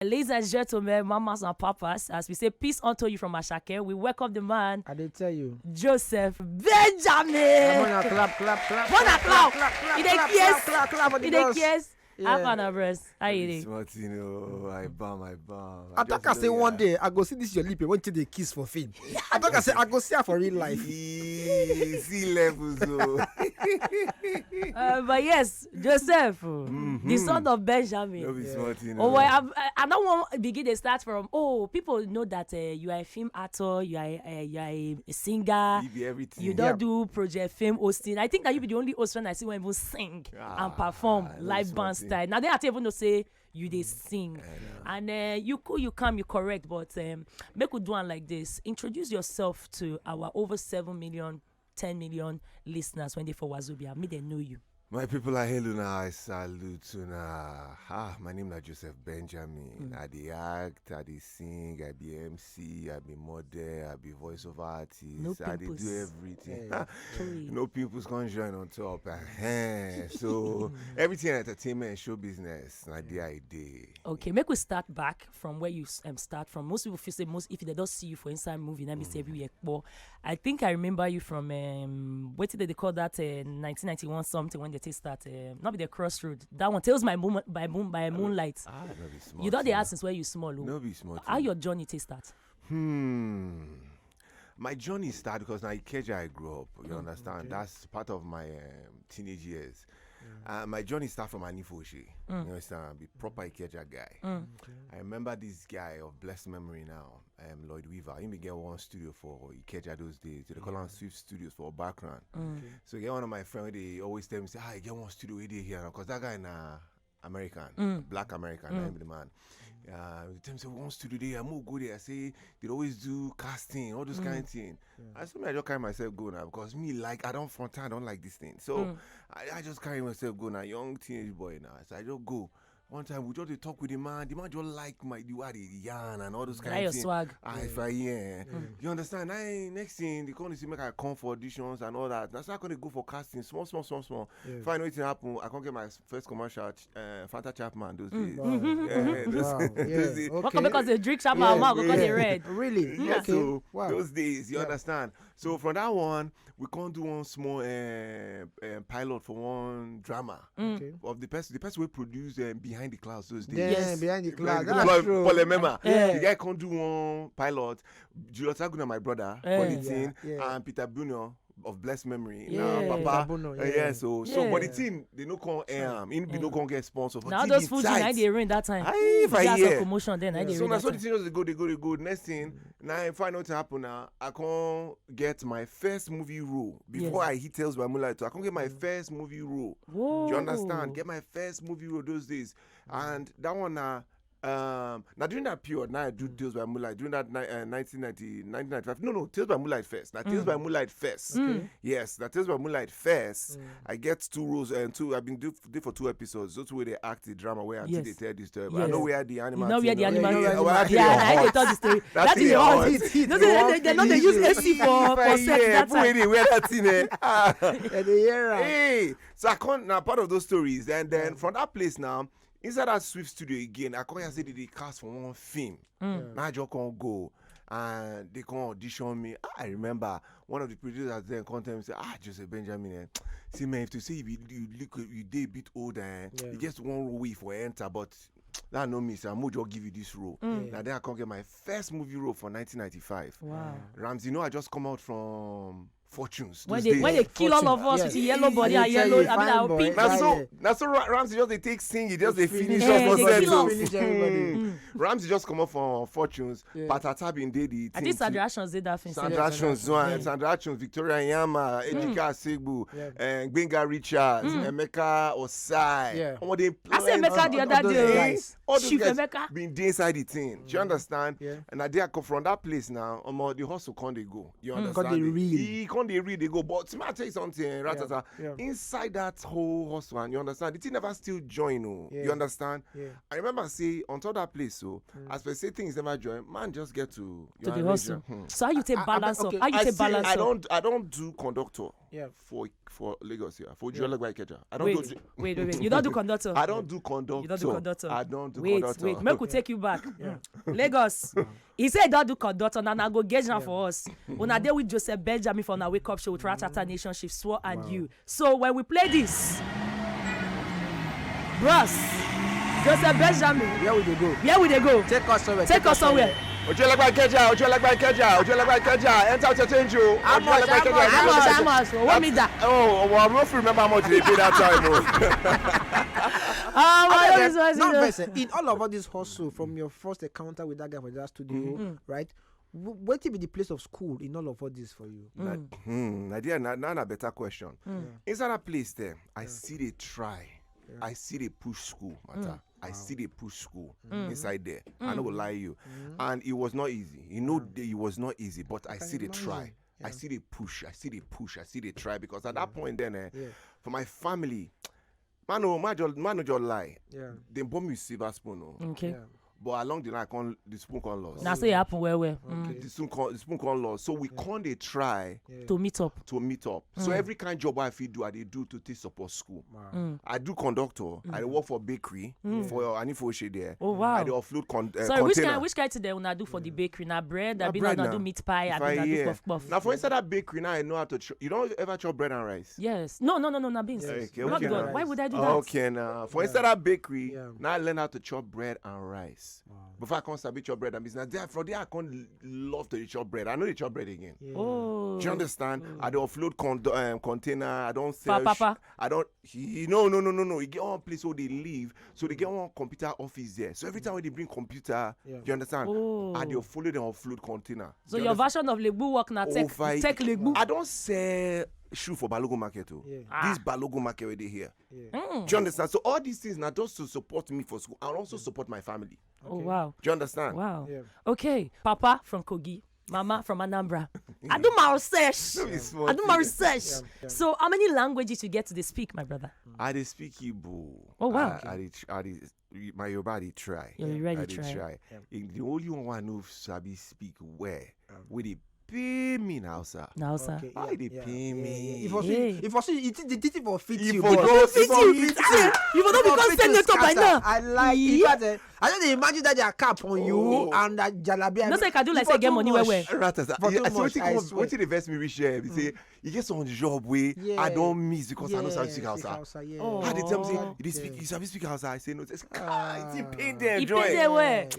Ladies and gentlemen, mamas and papas, as we say peace unto you from Ashake, we welcome the man, I did tell you. Joseph Benjamin. Come on, clap. He dey kiss. Clap. He dey kiss. Half an hour, how you dey? I bomb. I thought I say one day I go see this your lip. Went to the kiss for film. I thought I say I go see her for real life. See levels. But yes, Joseph, the son of Benjamin. No be smart, Oh, well, I don't want to begin to start from. Oh, people know that you are a film actor, you are a singer. You be everything. You don't do project film hosting. I think that you be the only host when I see when people sing and perform live band style. Now they have to even know say you they sing, and you cool, you calm, you correct. But make we do one like this. Introduce yourself to our over 7 million, 10 million listeners when they for Wazobia. Me they know you. My people are hello now. I salute you now. My name is Joseph Benjamin. I dey act, I dey sing, I be MC, I be model, I be voiceover artist. No I dey pimples. do everything. No people's gonna join on top. So everything entertainment, show business. Na there I dey. Okay, make we start back from where you start from. Most people feel say if they don't see you for inside movie, let me say everywhere. But I think I remember you from what did they call that 1991 something when they start not be the crossroad. That one Tales by Moonlight. No be smart. You don't they ask since where you small. No be smart. How your journey take start? My journey started because now Ikeja I grew up. You understand? Okay. That's part of my teenage years. My journey started from Anifoshi. You understand? Be proper Ikeja guy. I remember this guy of blessed memory now, Lloyd Weaver. He may get one studio for Ikeja those days. They call him Swift Studios for background. So get one of my friends. They always tell me, say, "I get one studio here," because that guy na American, black American, I am the man. They tell me, say, "One studio there, I'm go there." I say they always do casting, all those kind of thing. I said, I just carry myself go now because I don't like this thing. So I just carry myself go now, young teenage boy now. So I just go. One time we just talk with the man just like the way they yarn and all those kind of things. Swag. You understand? Next thing they come to see make I come for auditions and all that. That's how I can go for casting, small. Find what happen. I can't get my first commercial, Fanta Chapman those days. Okay. Because they drink Chapman, because they red. Really? Yeah. Okay. So those days, you understand? So from that one, we can't do one small pilot for one drama of the person we produced Behind the Clouds those days. Yeah, Behind the Clouds. That's true. The guy can't do one pilot. Julius Aguna, my brother, and Peter Bruno of blessed memory. Papa. So but the team they no con no con get sponsor for now TV those foods I they rain that time. If I hear promotion then I so now so the thing just they go. Next thing now if I know what happen now, I can't get my first movie role before I hit Tales by Moonlight. I can't get my first movie role. Whoa. Do you understand? Get my first movie role those days, and that one now during that period, now I do Tales by Moonlight during that 1995. No, Tales by Moonlight first. Now Tales by Moonlight first. Yes, that Tales by Moonlight first. I get 2 roles and 2. I've been do for 2 episodes. That's where they act the drama where until they tell the story. But I know where the animal. You know where the animal. I they tell the story. That's the hot. They know they use AC for sex. That time. Where that thing? Hey, so I can't now part of those stories, and then from that place now. Inside that Swift studio again, I can't say they cast for one film. Now I just can't go and they can audition me. I remember one of the producers then come tell me say, Joseph Benjamin, see man, if to say you did a bit older, you just one way for enter, but that no me, so I'm just give you this role. Now then I can't get my first movie role for 1995. Wow. Ramsey, I just come out from Fortunes. When they kill all of us with the yellow body and yellow, our pink. Now so Ramsey just they take sing, just they finish us. Finish everybody. Ramsey just come up from Fortunes. Ratata been did the I think Sandra Actions did that thing. Sandra Actions, Victoria Yama, Ejika Segbu, and Gbenga Richards, Emeka Osai. I said Emeka the other day. All those Chief guys Emeka been inside the thing. Do you understand? And I did come from that place now. The hustle can't they go. You understand? They read, they go. But I tell you something, Ratata. Inside that whole hustle, and you understand, the thing never still join. You understand? I remember say on top that place. place. So as per say things never join, man just get to the hustle. So how you take balance up? How you take balance up? I don't do conductor. Yeah. For Lagos here. For Ojuelegba Ikeja. I don't do. Wait. You don't do conductor. I don't do conductor. You don't do conductor. I don't do wait, conductor. Wait. Make we take you back. Lagos. He said he don't do conductor. Now go gauge now for us. When I deal with Joseph Benjamin for our wake up show with Ratata Nation, Chief Suo and you. So when we play this, bros, Joseph Benjamin. Where would they go? Where would they go? Take us somewhere. Take us somewhere. Ojuelegba Ikeja. Enter to change you. How much? What me that? Oh, well, I'm not remember how much they paid that time. In all of this hustle, from your first encounter with that guy for that studio, right? What will be the place of school in all of this for you? Nadia, now a better question. Inside that place there, I see they try. I see they push school matter. I see they push school inside there. I don't lie you. And it was not easy. You know, it was not easy, but I see they try. I see they push. I see they try. Because at that point then, for my family, man no just lie. They bought me silver spoon. Okay. But along the line, the spoon can't lose. Now say it happen where? The spoon can't lose. So we can't they try to meet up. So every kind of job I do, I do to take support school. I do conductor. I work for bakery for Anifoshe there. Oh wow. I do offload container. Sorry, which kind today una do for the bakery? Now bread, I be not do meat pie, I do puff puff. Now for inside that bakery, now I know how to. You don't ever chop bread and rice? Yes. No, beans. Okay, Why would I do that? Okay, now for inside that bakery, now I learn how to chop bread and rice. Before I can't sabi chop bread and business, from there I can't love to chop bread. I know they chop bread again. Oh. Do you understand? I don't offload container. I don't sell. Papa. I don't. No. You get one place where they live, so they get one computer office there. So every time when they bring computer, you understand? I don't follow the offload container. So your version of Legbu work now take Legbu. I don't sell shoe for Balogo market too. This Balogo market where they here. Do you understand? So all these things not just to support me for school, and also support my family. Oh wow. Do you understand? Wow. Okay. Papa from Kogi. Mama from Anambra. I do my research. So how many languages you get to speak, my brother? I speak Igbo. Oh wow. My Yoruba they try. I try. The only one I know sabi speak where with the pay me now, sir. Okay, Why they pay me? If I see it, the teaching for fit you. You will not become senator by now. I like it. I don't imagine that their cap on you and that jalabia. No say can do like say get money where. Ratata. What did invest me rich here? They say you get some job way I don't miss because I know how to speak Hausa. How they tell me say you speak Hausa? I say no. It's pay them. It pay them where?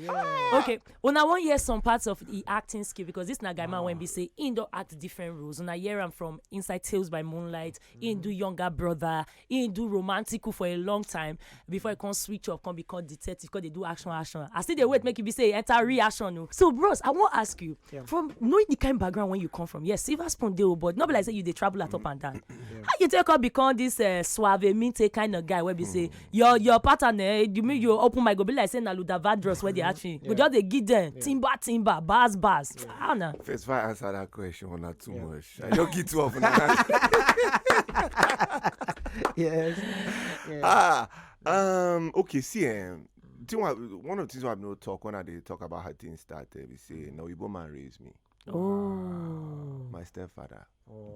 Okay. When I want to hear some parts of the acting skill because this na guy man when be say in do act different roles. When I hear him from Inside Tales by Moonlight, in do Younger Brother, in do Romantical for a long time before I can switch up, can become detective because they do action. I still they wait make you be say enter reaction. No. So bros, I want to ask you from knowing the kind of background when you come from. Yes, Silver Spoon deal, but not be like say you they travel at up and down. How you take up become this suave minty kind of guy where be say your pattern you mean you open my go be like say na Luther Vandross where they actually we just they give them timber bars. I don't know. First if I answer that question not too much. I don't get too often. Yes. Okay, see one of the things I've no talk when they talk about how things started, we say no Igbo man raised me. My stepfather,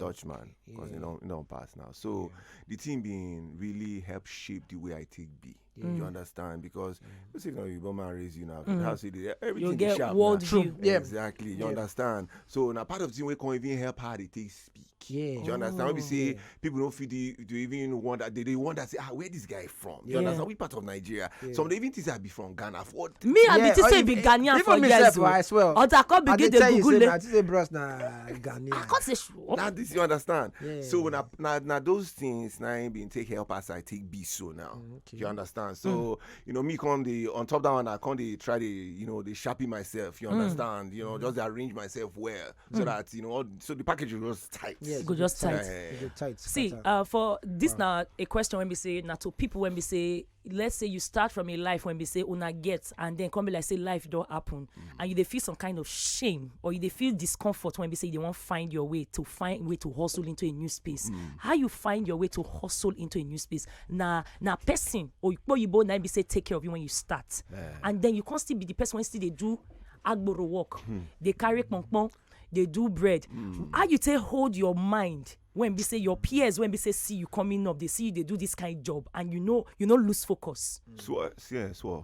Dutchman, because he don't pass now. So the thing being really help shape the way I take be. You understand? Because let's say if Igbo man raise you now, how say everything you get sharp. worldview. Exactly. You understand? So now part of the thing we can even help how they take speak. You understand? When we say people don't feel to even wonder, they wonder say, where this guy from? You understand? We part of Nigeria. Some they even think I be from Ghana. Me, I be say be Ghanaian for years. As well. Until I come begin the Google. I say bros na Ghanaian. I can't say sure. Now this you understand. So now those things now ain't been take help as I take be so now. You understand? So me come the on top that one I come they try the they sharpen myself. You understand? Just arrange myself well so that so the package was tight. Yes, It go just tight. It go tight. See, scatter. for this now a question when we say now to people when we say, let's say you start from a life when we say una get and then come be like say life don't happen and you they feel some kind of shame or you they feel discomfort when we say they won't find your way to hustle into a new space. How you find your way to hustle into a new space? Now person or you both now be say take care of you when you start, and then you can't still be the person when still they do agboro work, they carry pong, they do bread. How you take hold your mind when we say your peers when we say see you coming up, they see you they do this kind of job and you know lose focus. So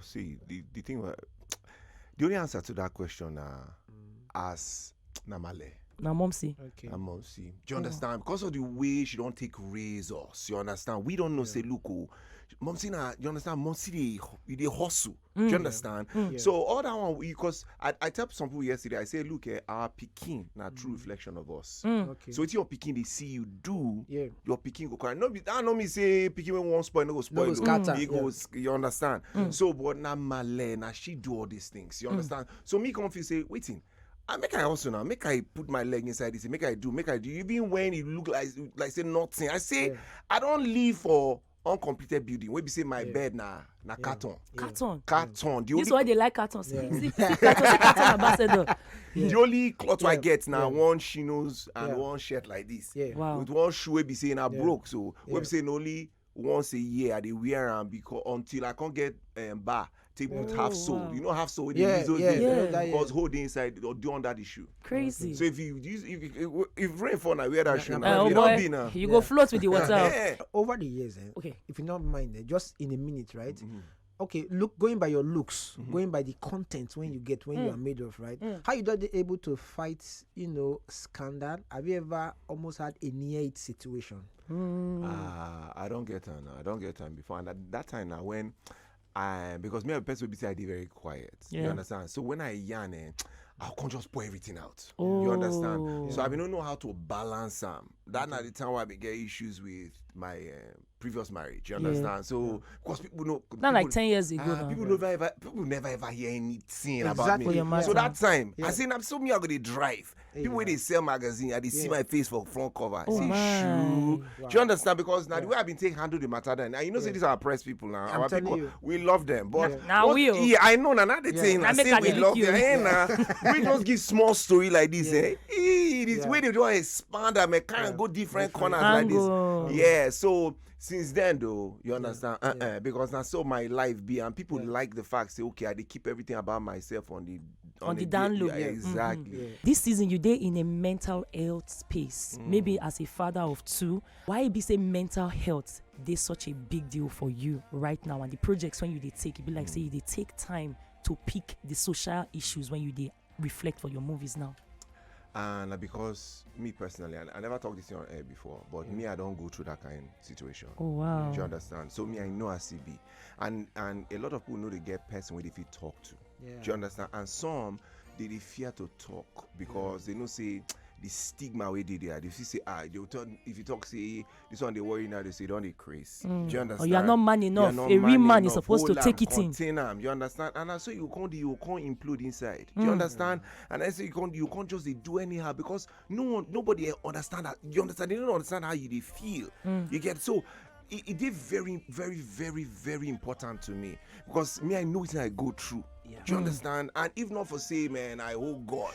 see the thing the only answer to that question as namale. Now mom see. Okay. Mom see. Do you understand? Because of the way she don't take razors, you understand? We don't know say look mom see now, you understand? Mom see they hustle. Do you understand? So all that one because I tell some people yesterday, I say look our Peking now true reflection of us. Okay. So it's your Peking they see you do, your Peking go correct. No me say Peking when one spoil, no go spoil. No go scatter. He goes, you understand? So but now Malay, now she do all these things. You understand? So me come feel say, waiting. I make I also now, make I put my leg inside this, make I do. Even when it look like say nothing. I say I don't live for uncompleted building. Where be say my bed na carton. Carton. This is why they like carton. See carton ambassador. The only cloth I get now one chinos and one shirt like this. Wow. With one shoe we be saying I broke. So we be saying only once a year I dey wear am because until I can't get bar. Take put half sole. Wow. You know half sole with Yeah, the yeah. because hold the inside or do under the shoe. Crazy. So if you use if rain fall now wear that shoe Oh now. You boy, don't be now. you go float with the water. Yeah. Over the years, Okay. if you don't mind, just in a minute, right? Okay, look, going by your looks, going by the content when you are made of, right? How you not able to fight, scandal? Have you ever almost had a near it situation? I don't get time before, and at that time now when because me a person will be say I did very quiet. You understand? So when I yarn, I can't just pour everything out. You understand? So I don't know how to balance them. That's not the time where I get issues with my previous marriage. You understand? So because people know, Not like 10 years ago. now. people never ever hear anything about Exactly. me. For your matter. So that time, I say, I'm so me I go to drive. People when they sell magazine, they see my face for front cover. Oh I say, my. shoo. Do you understand? Because now the way I've been taking handle the matter then, and say these are press people now. I'm Our telling people, you. we love them. But Now we. yeah, I know now the thing. Now I make say I we dey love look them. you. Hey, nah. We just give small story like this. It is Yeah. where they just expand them. I can't go different corners Angle. like this. Yeah. So since then though, you understand? Because now so my life be and people like the fact say okay, I dey keep everything about myself on the download. Yeah, exactly. This season you dey in a mental health space. Maybe as a father of two, why be say mental health dey such a big deal for you right now, and the projects when you dey take, it be like say you dey take time to pick the social issues when you dey reflect for your movies now. And because me personally, I never talked this on air before, but me I don't go through that kind of situation. Oh wow. Do you understand? So me I know as CB, and a lot of people know they get person where they feel talk to. Yeah. Do you understand? And some they fear to talk because they know say the stigma where they there. They say they'll turn if you talk say this one they worry now they say don't they craze. Do you understand? Or you are not man enough. You are not A real man is enough. supposed to Hold take am, it in. contain am, you understand? And so you can't implode inside. Do you understand? And I say you can't just do anyhow because nobody understand that. You understand? They don't understand how they feel. You get so. It is very, very, very, very important to me because me I know what I go through. Do you understand? And if not for say, man, I oh God.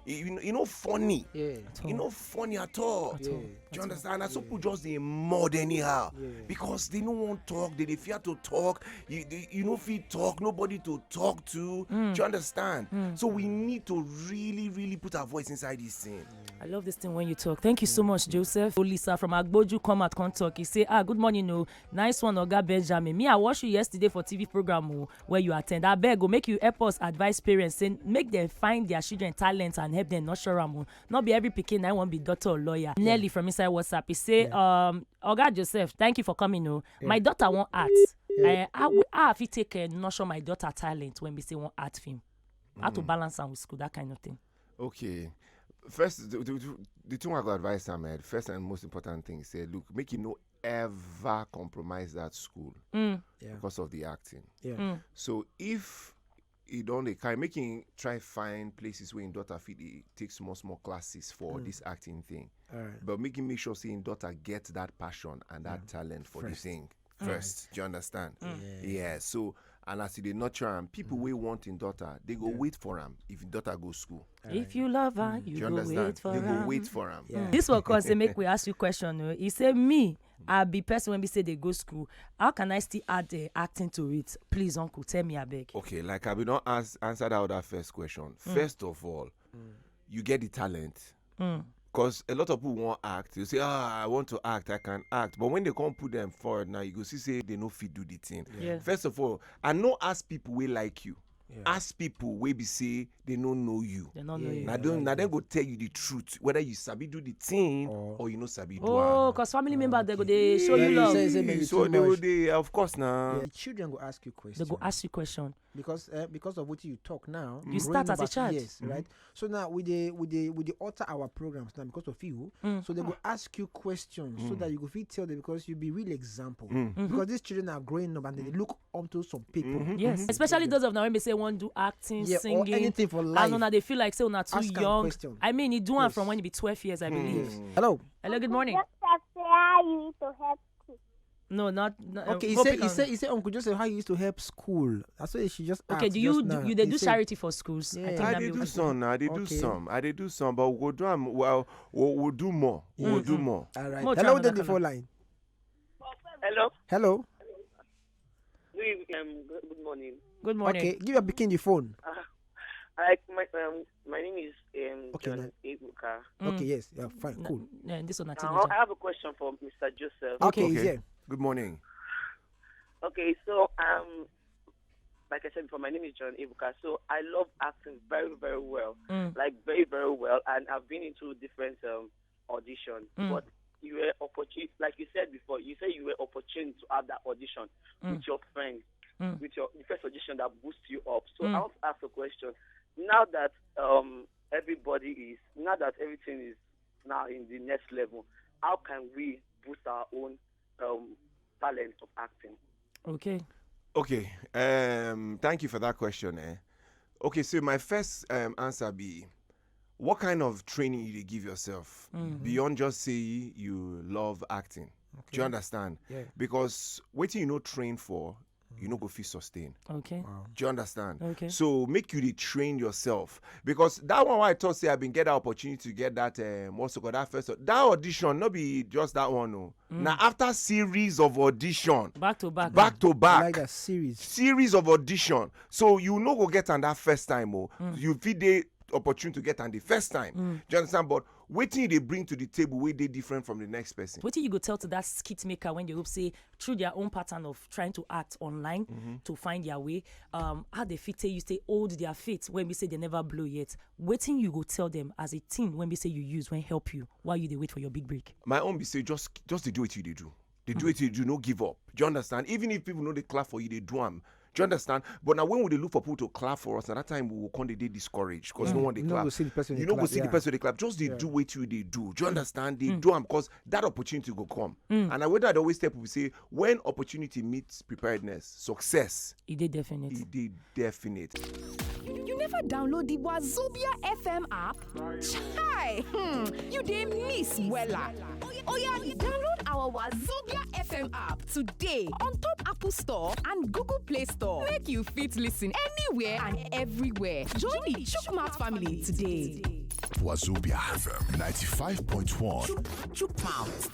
You know funny. Yeah. You know funny at all. Yeah. Do you understand? And some people just they mud anyhow because they don't want to talk. They fear to talk. You know feel talk. Nobody to talk to. Do you understand? So we need to really, really put our voice inside this thing. I love this thing when you talk. Thank you so much, Joseph. Lisa from Agboju come out, come talk. He say, good morning, no. Nice one, Oga Benjamin. Me, I watched you yesterday for TV program where you attend. I beg, go make you help us advise parents, saying make them find their children talents and help them nurture them. Not be every pikin I want be doctor or lawyer. Nelly from inside WhatsApp. He say, Oga Joseph, thank you for coming. No, my daughter want art. How have you take nurture my daughter talent when we say want art film? How to balance them with school, that kind of thing. Okay. First, the thing I got advice I made, first and most important thing, say, look, make you no ever compromise that school because of the acting. Yeah. So if he don't dey carry, make him try find places where him daughter fit dey take small classes for this acting thing. But make him make sure say him daughter get that passion and that talent for the thing first. Do you understand? Yeah. So and as they nurture am, people wey want him daughter, they go wait for him if him daughter go school. If you love her, you go wait for they her. go wait for him. This one cause they make we ask you question. He say me, I be person when we say they go school. How can I still add the acting to it? Please, uncle, tell me I beg. Okay, like I will not answer that other first question. First of all, you get the talent. Because a lot of people want act. You say, I want to act, I can act. But when they come put them forward now, you go see say they no fit do the thing. First of all, I no ask people we like you. Ask people wey be say they don't know you. They don't know you. Now then go tell you the truth whether you sabi do the thing or you no sabi do. Oh, because family members they show you love. So they will of course now. The children go ask you questions. They go ask you question. Because of what you talk now. You start as a child. Yes, right. So now we alter our programs now because of you. So they go ask you questions so that you go fit tell them because you be real example. Because these children are growing up and they look onto some people. Yes, especially those of now when they say want to do acting, singing, or anything for life. And they feel like say not too Ask young. question. I mean, you do one from when you be 12 years, I believe. Hello. Hello, good morning. How you used to help school? No, not Okay, he said Uncle Joseph how you used to help school. That's why she just asked. Okay, do you they do charity for schools? Yeah. I think I that did be- do some now. I did do some, but we'll do we'll do more. We'll do more. All right. More Hello, try the phone line. Hello. Good morning. Good morning. Okay, give your picking the phone. My name is John Ebuka. Okay, yes, yeah, fine, cool. This one, I have a question for Mr. Joseph. Okay, he's here. Good morning. Okay, so like I said before, my name is John Ebuka. So I love acting very, very well, like very, very well, and I've been into different auditions. But you were opportune, like you said before. You said you were opportune to have that audition with your friends, with your the first audition that boosts you up. So I want to ask a question. Now that now that everything is now in the next level, how can we boost our own talent of acting? Okay. Thank you for that question. Okay, so my first answer be, what kind of training you dey give yourself beyond just say you love acting? Do you understand? Yeah. Because waiting you no train for, you no go fit sustain. Okay. Wow. Do you understand? Okay. So make you dey train yourself, because that one why I thought say I been get that opportunity to get that what's it called, that first that audition, not be just that one. No. Now after series of audition, Back to back. Like a series of audition, so you no go get on that first time. You fit dey opportunity to get on the first time. Do you understand? But waiting they bring to the table way they different from the next person. What you go tell to that skit maker when they hope say through their own pattern of trying to act online to find their way, how they fit you stay hold their feet when we say they never blow yet. Waiting you go tell them as a team when we say you use when help you while you they wait for your big break. My own be say just they do it you they do. They do it you do, no give up. Do you understand? Even if people know they clap for you, they do them. Do you understand? But now when we look for people to clap for us, at that time we will come they discouraged because no one they clap. You don't go see the person they clap. Just they do what you they do. Do you understand? They do them because that opportunity will come. And I would always tell people say when opportunity meets preparedness, success. It did definite. It did definite. You never download the Wazobia FM app? Chai! You did miss Wella. Oh yeah, download our Wazobia FM app today on top Apple Store and Google Play Store. Make you fit listen anywhere and everywhere. Join the Chookmouth family today. Wazobia FM 95.1. Chookmouth.